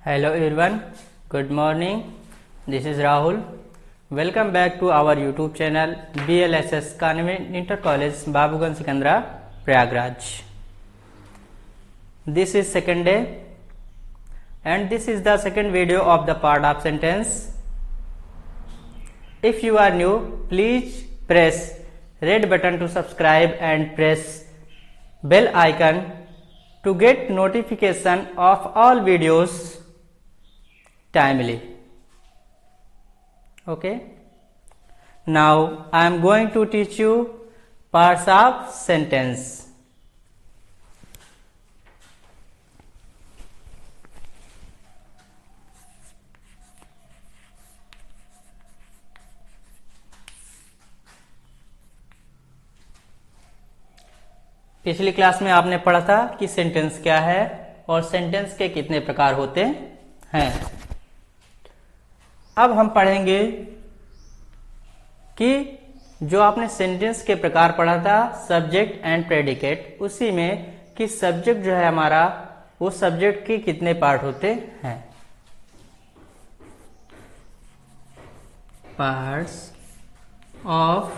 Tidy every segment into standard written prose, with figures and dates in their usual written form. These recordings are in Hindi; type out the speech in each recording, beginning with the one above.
Hello everyone, good morning. This is Rahul. Welcome back to our YouTube channel BLSS Convent Inter College Babuganj Sikandra Prayagraj. This is second day and this is the second video of the part of sentence. If you are new, please press red button to subscribe and press bell icon to get notification of all videos timely. Okay, now I am going to teach you parts of sentence. पिछली क्लास में आपने पढ़ा था कि सेंटेंस क्या है और सेंटेंस के कितने प्रकार होते हैं। अब हम पढ़ेंगे कि जो आपने सेंटेंस के प्रकार पढ़ा था सब्जेक्ट एंड प्रेडिकेट, उसी में कि सब्जेक्ट जो है हमारा वो सब्जेक्ट के कितने पार्ट होते हैं। Parts of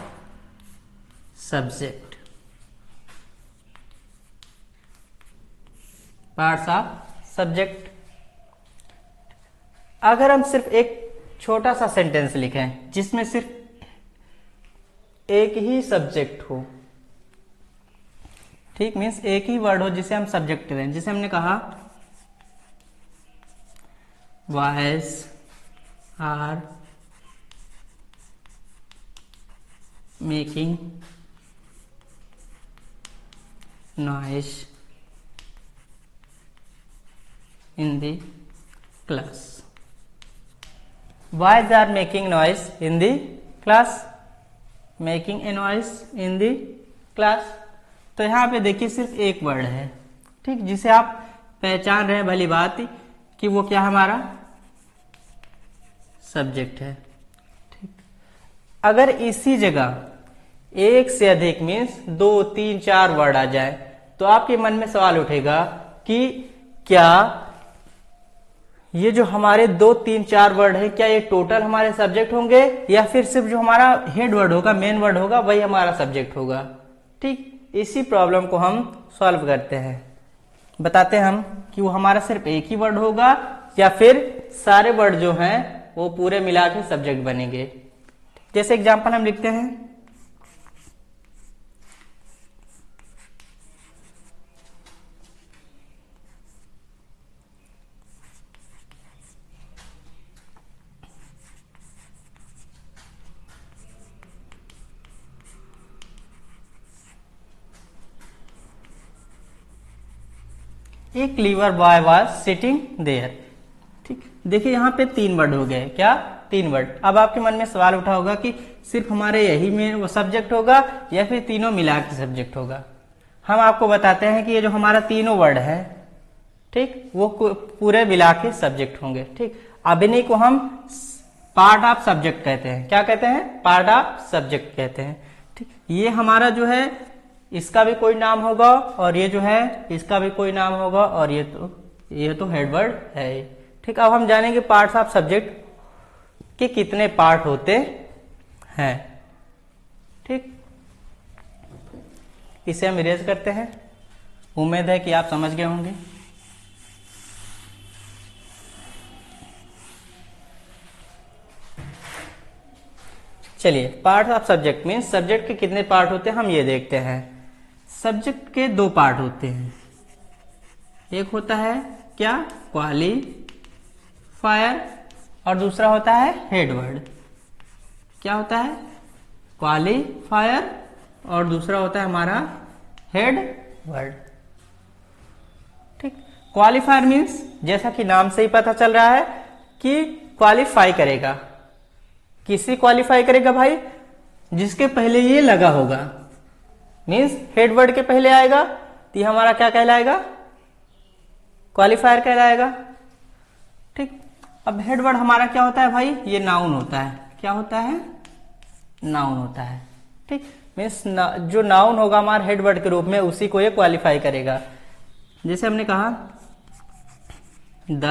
subject, parts of subject. अगर हम सिर्फ एक छोटा सा सेंटेंस लिखें जिसमें सिर्फ एक ही सब्जेक्ट हो, ठीक, मीन्स एक ही वर्ड हो जिसे हम सब्जेक्ट करें, जिसे हमने कहा voice are making noise in the class. Boys are making noise in the class. Making a noise in the class. तो यहाँ पे देखिए सिर्फ एक वर्ड है, ठीक, जिसे आप पहचान रहे हैं भली बात कि वो क्या हमारा सब्जेक्ट है। ठीक, अगर इसी जगह एक से अधिक मीन्स 2, 3, 4 वर्ड आ जाए तो आपके मन में सवाल उठेगा कि क्या ये जो हमारे 2, 3, 4 वर्ड है क्या ये टोटल हमारे सब्जेक्ट होंगे या फिर सिर्फ जो हमारा हेड वर्ड होगा, मेन वर्ड होगा, वही हमारा सब्जेक्ट होगा। ठीक, इसी प्रॉब्लम को हम सॉल्व करते हैं, बताते हैं हम कि वो हमारा सिर्फ एक ही वर्ड होगा या फिर सारे वर्ड जो हैं वो पूरे मिला के सब्जेक्ट बनेंगे। जैसे एग्जाम्पल हम लिखते हैं, a clever boy was sitting there. ठीक, देखिए यहाँ पे 3 वर्ड हो गए, क्या 3 वर्ड। अब आपके मन में सवाल उठा होगा कि सिर्फ हमारे यही में वो सब्जेक्ट होगा या फिर तीनों मिला के सब्जेक्ट होगा। हम आपको बताते हैं कि ये जो हमारा तीनों वर्ड है, ठीक, वो पूरे मिला के सब्जेक्ट होंगे। ठीक, अब इन्हीं को हम पार्ट ऑफ सब्जेक्ट कहते हैं। क्या कहते हैं? पार्ट ऑफ सब्जेक्ट कहते हैं। ठीक, ये हमारा जो है इसका भी कोई नाम होगा और ये जो है इसका भी कोई नाम होगा और ये तो हेडवर्ड है। ठीक, अब हम जानेंगे पार्ट्स ऑफ सब्जेक्ट के कितने पार्ट होते हैं। ठीक, इसे हम इरेज करते हैं। उम्मीद है कि आप समझ गए होंगे। चलिए, part of subject means subject के कितने पार्ट होते हैं हम ये देखते हैं। सब्जेक्ट के 2 पार्ट होते हैं, एक होता है क्या क्वालिफायर और दूसरा होता है हेडवर्ड। क्या होता है? क्वालिफायर और दूसरा होता है हमारा हेडवर्ड। ठीक, क्वालिफायर मीन्स जैसा कि नाम से ही पता चल रहा है कि क्वालिफाई करेगा। किसे क्वालिफाई करेगा भाई? जिसके पहले ये लगा होगा, मीन्स हेडवर्ड के पहले आएगा तो ये हमारा क्या कहलाएगा? क्वालिफायर कहलाएगा। ठीक, अब हेडवर्ड हमारा क्या होता है भाई? ये नाउन होता है। क्या होता है? नाउन होता है। ठीक, मीन्स जो नाउन होगा हमारे हेडवर्ड के रूप में उसी को ये क्वालिफाई करेगा। जैसे हमने कहा the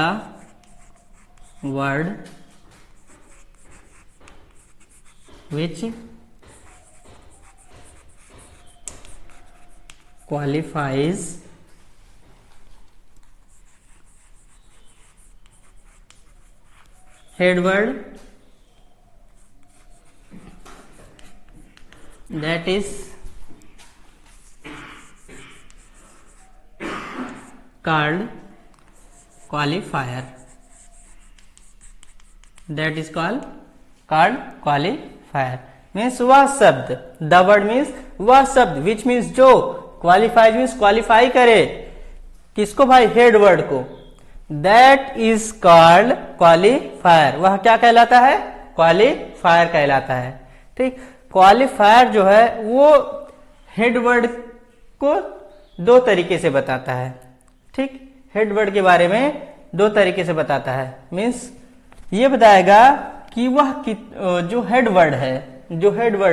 word which qualifies head word that is called qualifier. That is called qualifier. Means वह शब्द, the word means वह शब्द, which means जो, qualifies means qualify करे, किसको भाई, हेड वर्ड को, that is called qualifier. वह क्या कहलाता है, क्वालिफायर कहलाता है. ठीक, क्वालिफायर जो है वो हेड वर्ड को दो तरीके से बताता है. ठीक, हेड वर्ड के बारे में दो तरीके से बताता है. मीन्स ये बताएगा कि वह जो हेड वर्ड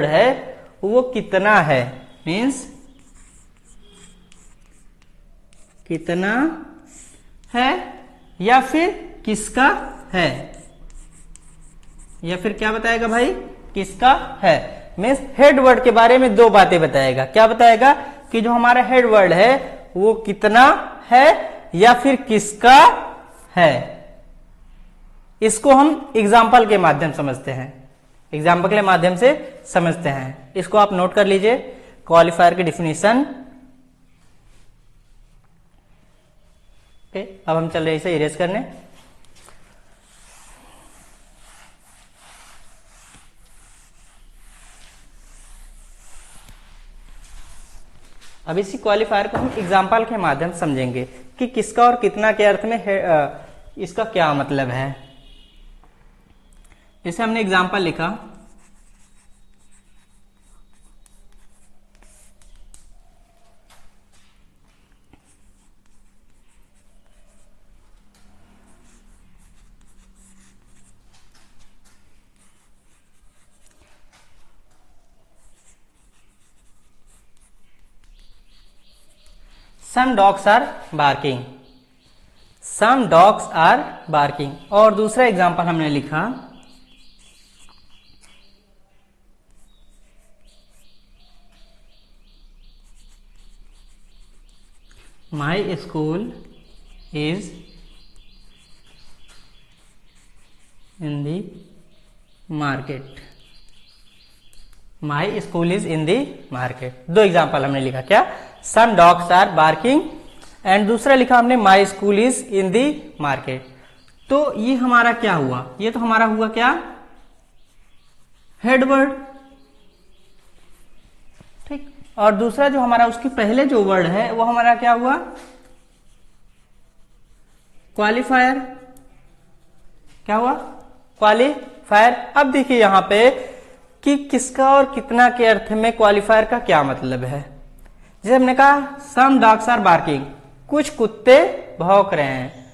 है वो कितना है, मीन्स कितना है या फिर किसका है, या फिर क्या बताएगा भाई, किसका है. मीन्स हेड वर्ड के बारे में दो बातें बताएगा. क्या बताएगा कि जो हमारा हेड वर्ड है वो कितना है या फिर किसका है. इसको हम एग्जाम्पल के माध्यम समझते हैं, एग्जाम्पल के माध्यम से समझते हैं. इसको आप नोट कर लीजिए, क्वालिफायर की डिफिनीशन. अब हम चल रहे इसे इरेज करने. अब इसी क्वालिफायर को हम एग्जाम्पल के माध्यम से समझेंगे कि किसका और कितना के अर्थ में इसका क्या मतलब है. जैसे हमने एग्जाम्पल लिखा, Some dogs are barking. Some dogs are barking. और दूसरा एग्जाम्पल हमने लिखा, My school is in the market. My school is in the market. दो एग्जाम्पल हमने लिखा. क्या, Some dogs are barking and दूसरा लिखा हमने My school is in the market. तो ये हमारा क्या हुआ, ये तो हमारा हुआ क्या, हेड वर्ड. ठीक, और दूसरा जो हमारा उसके पहले जो वर्ड है वो हमारा क्या हुआ, क्वालिफायर. क्या हुआ, क्वालिफायर. अब देखिए यहां पे कि किसका और कितना के अर्थ में क्वालिफायर का क्या मतलब है. जैसे हमने कहा सम डॉग्स आर बार्किंग, कुछ कुत्ते भौंक रहे हैं,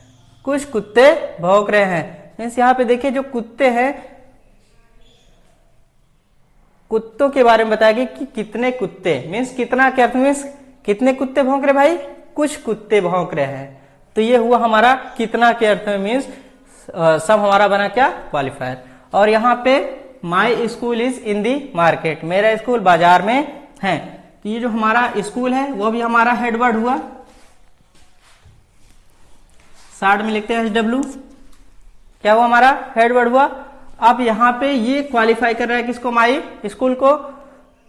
कुछ कुत्ते भौंक रहे हैं. मीन्स यहाँ पे देखिए जो कुत्ते हैं, कुत्तों के बारे में बताया गया कि कितने कुत्ते, मीन्स कितना के अर्थ, मीन्स कितने कुत्ते भौंक रहे भाई, कुछ कुत्ते भौंक रहे हैं. तो ये हुआ हमारा कितना के अर्थ में, मीन्स सब हमारा बना क्या, क्वालिफायर. और यहाँ पे my school is in the market, मेरा स्कूल बाजार में है. तो ये जो हमारा स्कूल है वो भी हमारा हेडवर्ड हुआ. शार्ट में लिखते हैं SW. क्या हुआ, हमारा हेडवर्ड हुआ. अब यहाँ पे ये क्वालिफाई कर रहा है किसको, माई स्कूल को.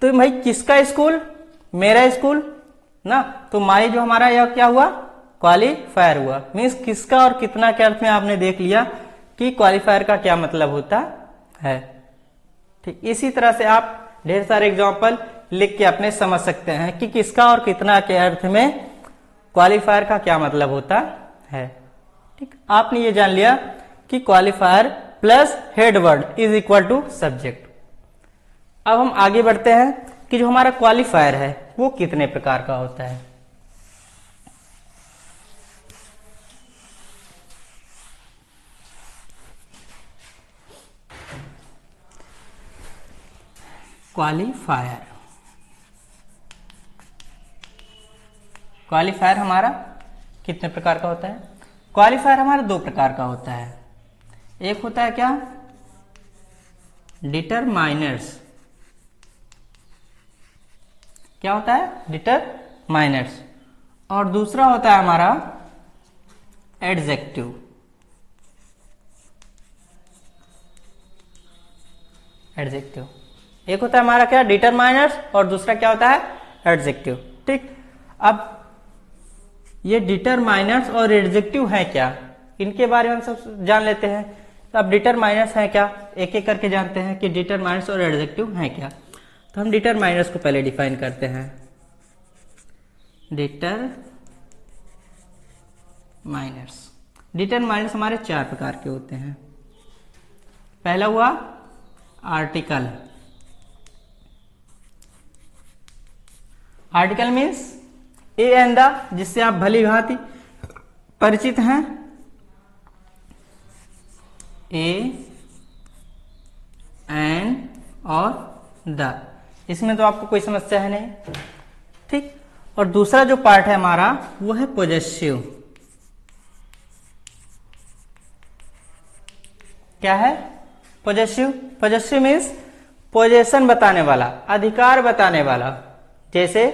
तो भाई किसका स्कूल, मेरा स्कूल ना. तो माई जो हमारा यह क्या हुआ, क्वालिफायर हुआ. मीन्स किसका और कितना के अर्थ में आपने देख लिया कि क्वालिफायर का क्या मतलब होता है. ठीक, इसी तरह से आप ढेर सारे एग्जाम्पल लिख के अपने समझ सकते हैं कि किसका और कितना के अर्थ में क्वालिफायर का क्या मतलब होता है. ठीक, आपने ये जान लिया कि qualifier plus head word is equal to subject. अब हम आगे बढ़ते हैं कि जो हमारा क्वालिफायर है वो कितने प्रकार का होता है. क्वालिफायर, क्वालिफायर हमारा कितने प्रकार का होता है. क्वालिफायर हमारा दो प्रकार का होता है. एक होता है क्या, डिटरमाइनर्स। क्या होता है, डिटरमाइनर्स। और दूसरा होता है हमारा एडजेक्टिव। एडजेक्टिव एक होता है हमारा क्या, डिटरमाइनर्स, और दूसरा क्या होता है, एडजेक्टिव। ठीक, अब ये डिटरमाइनर्स और एडजेक्टिव है क्या, इनके बारे में हम सब जान लेते हैं। तो अब डिटरमाइनर्स है क्या, एक एक करके जानते हैं कि डिटरमाइनर्स और एडजेक्टिव है क्या। तो हम डिटरमाइनर्स को पहले डिफाइन करते हैं। डिटरमाइनर्स हमारे 4 प्रकार के होते हैं। पहला हुआ article. Article means A and the, जिससे आप भली भांति परिचित हैं। ए एंड और द, इसमें तो आपको कोई समस्या है नहीं। ठीक, और दूसरा जो पार्ट है हमारा वो है पोजेसिव। क्या है, पोजेसिव। पोजेसिव मीन्स पोजेशन बताने वाला, अधिकार बताने वाला। जैसे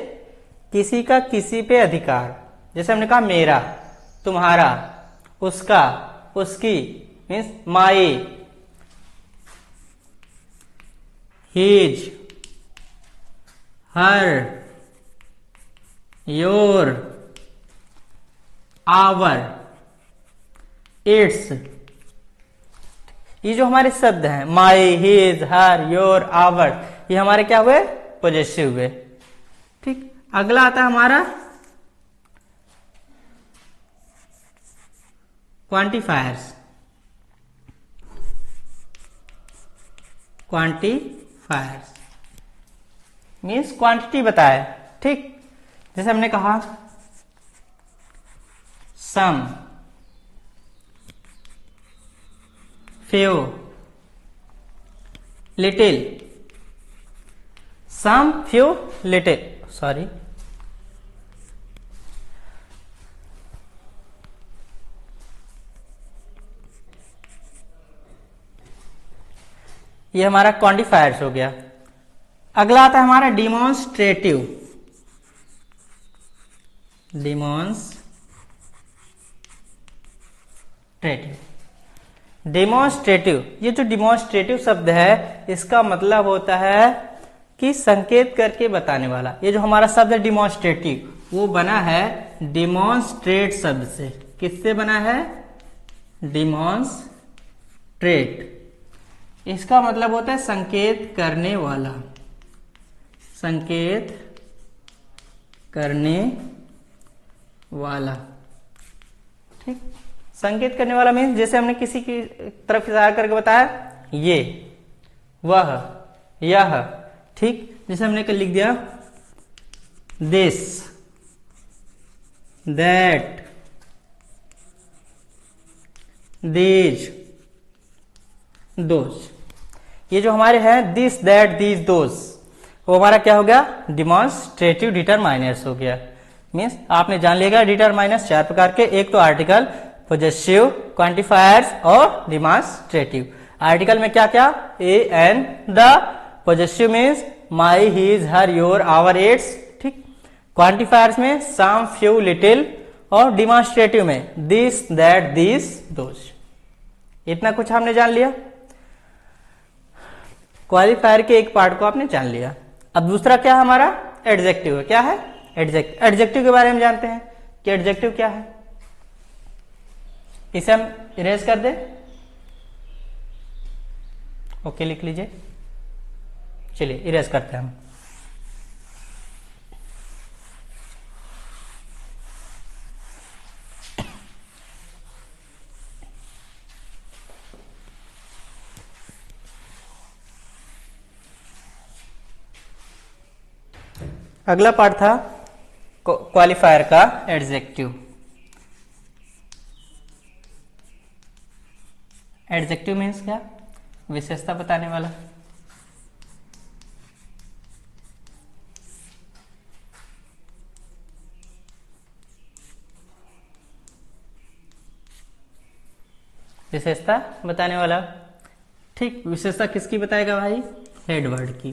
किसी का किसी पे अधिकार, जैसे हमने कहा मेरा, तुम्हारा, उसका, उसकी, means my, his, her, your, our, its. ये जो हमारे शब्द हैं, my, his, her, your, our, ये हमारे क्या हुए, पोजेसिव हुए। ठीक, अगला आता है हमारा क्वांटिफायर्स। क्वांटिफायर्स मीन्स क्वांटिटी बताए। ठीक, जैसे हमने कहा सम, फ्यू, लिटिल। सम, फ्यू, लिटिल, सॉरी, ये हमारा क्वांटिफायर्स हो गया। अगला आता है हमारा डिमॉन्स्ट्रेटिव। डिमॉन्स्ट्रेटिव, ये जो डिमॉन्स्ट्रेटिव शब्द है इसका मतलब होता है कि संकेत करके बताने वाला। ये जो हमारा शब्द है डिमॉन्स्ट्रेटिव वो बना है डिमॉन्स्ट्रेट शब्द से। किससे बना है, डिमॉन्स्ट्रेट। इसका मतलब होता है संकेत करने वाला, संकेत करने वाला। ठीक, संकेत करने वाला मीन्स जैसे हमने किसी की तरफ इशारा करके बताया, ये, वह, यह। ठीक, जैसे हमने कल लिख दिया दिस, दैट, दीज, दोज। ये जो हमारे हैं दिस, दैट, दीज, दोज, वो हमारा क्या हो गया, डिमॉन्स्ट्रेटिव डिटरमाइनर्स हो गया। मीन्स आपने जान लिया डिटरमाइनर्स 4 प्रकार के, एक तो आर्टिकल, पोजेसिव, क्वांटिफायर्स और डिमॉन्स्ट्रेटिव। आर्टिकल में क्या क्या, a and the. Possessive means my, his, her, your, our, its. ठीक, क्वांटिफायर्स में सम, फ्यू, लिटिल, और डिमॉन्स्ट्रेटिव में दिस, दैट, दिस, दोज। इतना कुछ हमने जान लिया। क्वालिफायर के एक पार्ट को आपने जान लिया। अब दूसरा क्या है हमारा, एडजेक्टिव है। क्या है, एडजेक्टिव। एडजेक्टिव के बारे में जानते हैं कि एडजेक्टिव क्या है। इसे हम इरेज कर दें, ओके लिख लीजिए। चलिए इरेज करते हैं हम। अगला पार्ट था क्वालिफायर का, एडजेक्टिव। एडजेक्टिव मीन्स क्या, विशेषता बताने वाला। विशेषता बताने वाला। ठीक, विशेषता किसकी बताएगा भाई? हेड वर्ड की।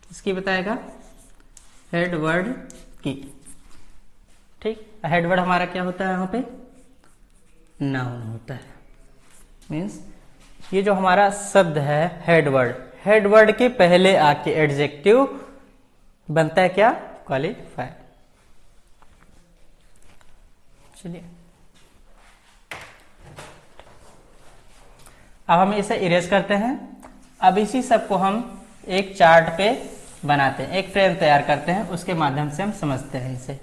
किसकी बताएगा? हेड वर्ड की। ठीक, हेड वर्ड हमारा क्या होता है यहाँ पे? नाउन होता है। मीन्स ये जो हमारा शब्द है हेड वर्ड के पहले आके एडजेक्टिव बनता है क्या? क्वालिफायर। चलिए अब हम इसे इरेज करते हैं। अब इसी सब को हम एक चार्ट पे बनाते हैं, एक फ्रेम तैयार करते हैं, उसके माध्यम से हम समझते हैं इसे।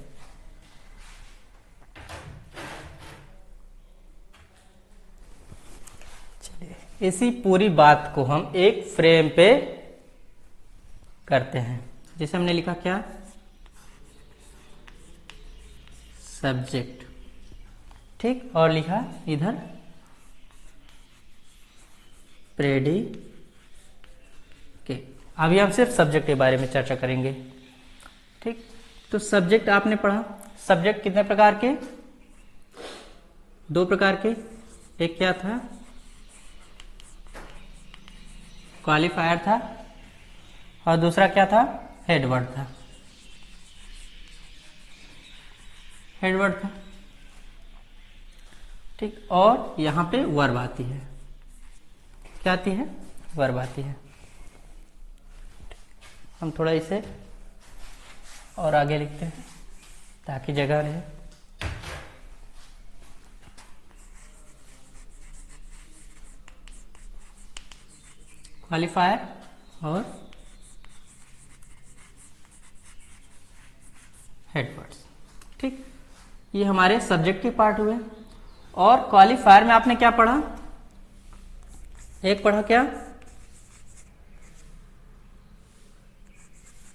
चलिए इसी पूरी बात को हम एक फ्रेम पे करते हैं। जैसे हमने लिखा क्या? सब्जेक्ट। ठीक, और लिखा इधर प्रेडिकेट। अभी हम सिर्फ सब्जेक्ट के बारे में चर्चा करेंगे। ठीक, तो सब्जेक्ट आपने पढ़ा। सब्जेक्ट कितने प्रकार के? 2 प्रकार के। एक क्या था? क्वालिफायर था, और दूसरा क्या था? हेडवर्ड था। हेडवर्ड था। ठीक, और यहां पे वर्ब आती है। क्या आती है? वर्ब आती है। हम थोड़ा इसे और आगे लिखते हैं ताकि जगह रहे। क्वालिफायर और हेडवर्ड्स। ठीक, ये हमारे सब्जेक्ट के पार्ट हुए। और क्वालिफायर में आपने क्या पढ़ा? एक पढ़ा क्या?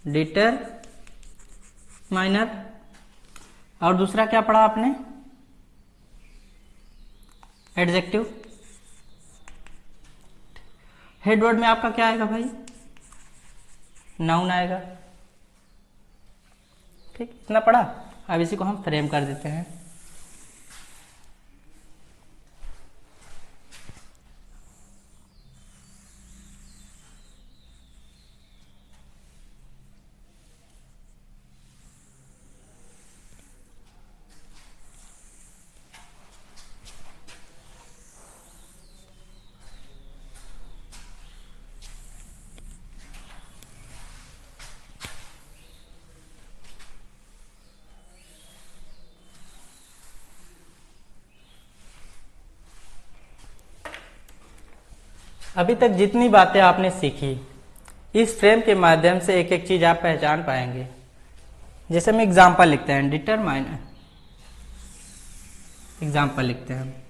डिटरमाइनर। और दूसरा क्या पढ़ा आपने? एडजेक्टिव। हेडवर्ड में आपका क्या आएगा भाई? नाउन आएगा। ठीक, इतना पढ़ा। अब इसी को हम फ्रेम कर देते हैं। अभी तक जितनी बातें आपने सीखी, इस फ्रेम के माध्यम से एक एक चीज आप पहचान पाएंगे। जैसे हम एग्जाम्पल लिखते हैं, डिटरमाइनर। एग्जाम्पल लिखते हैं।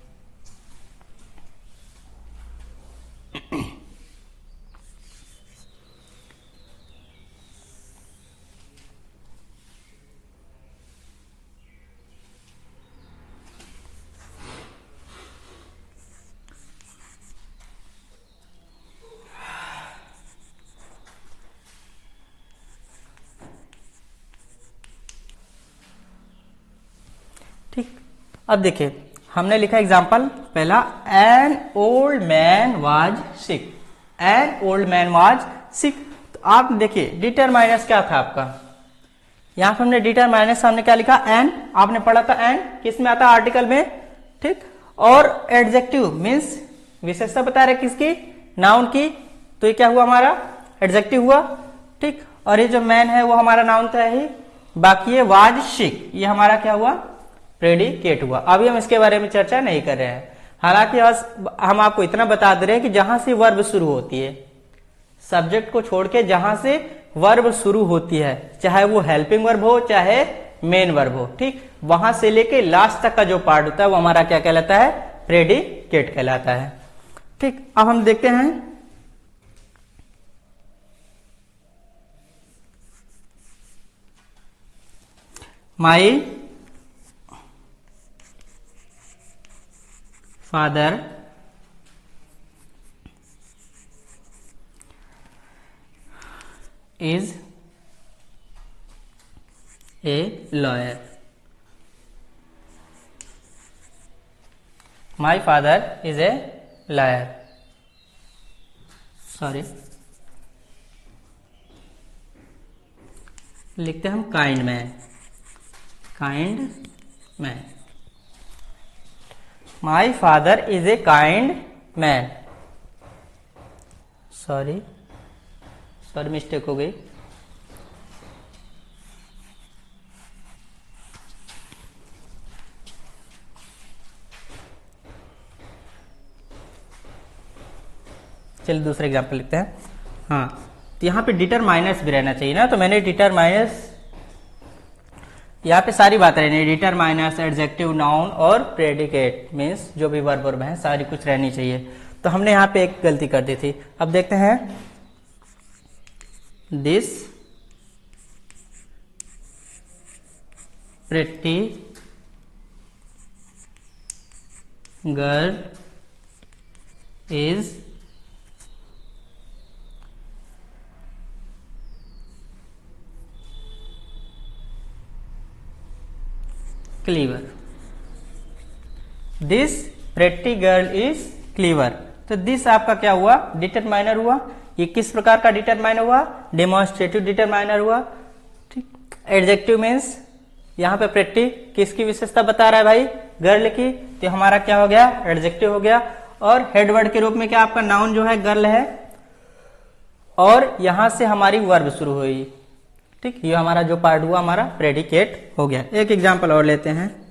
ठीक, अब देखिए हमने लिखा एग्जाम्पल पहला, an old man was sick. An old man was sick. तो आप देखिए डिटरमाइनस क्या था आपका? यहां पर हमने डिटरमाइनस सामने क्या लिखा? एन। आपने पढ़ा था एन किस में आता है? आर्टिकल में। ठीक, और एडजेक्टिव मीन्स विशेषता बता रहे किसकी? नाउन की। तो ये क्या हुआ हमारा? एडजेक्टिव हुआ। ठीक, और ये जो मैन है वो हमारा नाउन था ही। बाकी ये वाज सिक, ये हमारा क्या हुआ? प्रेडिकेट हुआ। अभी हम इसके बारे में चर्चा नहीं कर रहे हैं। हालांकि हम आपको इतना बता दे रहे हैं कि जहां से वर्ब शुरू होती है, सब्जेक्ट को छोड़ के जहां से वर्ब शुरू होती है, चाहे वो हेल्पिंग वर्ब हो चाहे मेन वर्ब हो, ठीक, वहां से लेके लास्ट तक का जो पार्ट होता है वो हमारा क्या कहलाता है? प्रेडिकेट कहलाता है। ठीक, अब हम देखते हैं my father is a lawyer। My father is a lawyer, sorry लिखते हैं हम kind man, kind man. My father is a kind man, sorry mistake हो गई। चलिए दूसरा एग्जाम्पल लिखते हैं। हाँ, तो यहाँ पे डिटरमाइनर्स भी रहना चाहिए ना, तो मैंने डिटरमाइनर्स, यहाँ पे सारी बात रहनी है, डिटरमाइनर्स, एडजेक्टिव, नाउन और प्रेडिकेट, मीन्स जो भी वर्ब है सारी कुछ रहनी चाहिए। तो हमने यहाँ पे एक गलती कर दी थी। अब देखते हैं, this pretty girl is clever, this pretty girl is clever. तो दिस आपका क्या हुआ, डिटरमाइनर हुआ। ये किस प्रकार का डिटरमाइनर हुआ, डेमोन्स्ट्रेटिव डिटरमाइनर हुआ। ठीक, एडजेक्टिव मीन्स यहाँ पे प्रेटी किसकी विशेषता बता रहा है भाई, गर्ल की, तो हमारा क्या हो गया, एडजेक्टिव हो गया। और हेडवर्ड के रूप में क्या आपका नाउन जो है गर्ल है, और यहां से हमारी वर्ब शुरू हुई। ठीक, ये हमारा जो पार्ट हुआ हमारा प्रेडिकेट हो गया। एक एग्जांपल और लेते हैं।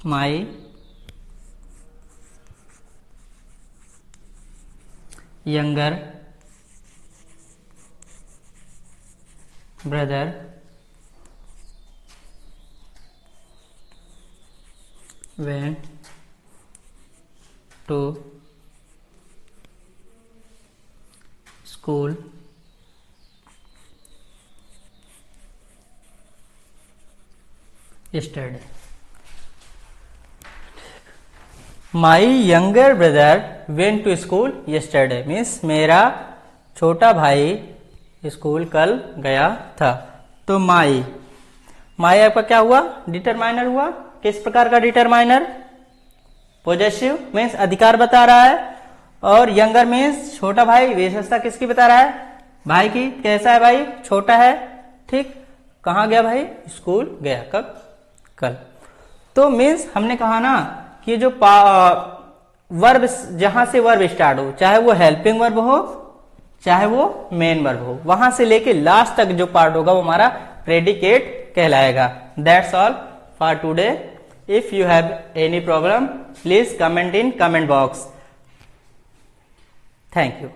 My younger brother went to school yesterday. My younger brother went to school yesterday means मेरा छोटा भाई स्कूल कल गया था। तो माई आपका क्या हुआ, डिटरमाइनर हुआ। किस प्रकार का डिटरमाइनर, पोजेसिव मीन्स अधिकार बता रहा है, और यंगर मीन्स छोटा भाई, विशेषता किसकी बता रहा है, भाई की। कैसा है भाई, छोटा है। ठीक, कहाँ गया भाई, स्कूल गया, कब, कल। तो मीन्स हमने कहा ना कि जो वर्ब, जहां से वर्ब स्टार्ट हो, चाहे वो हेल्पिंग वर्ब हो चाहे वो मेन वर्ब हो, वहां से लेके लास्ट तक जो पार्ट होगा वो हमारा प्रेडिकेट कहलाएगा। That's all for today. If you have any problem, please comment in comment box. Thank you.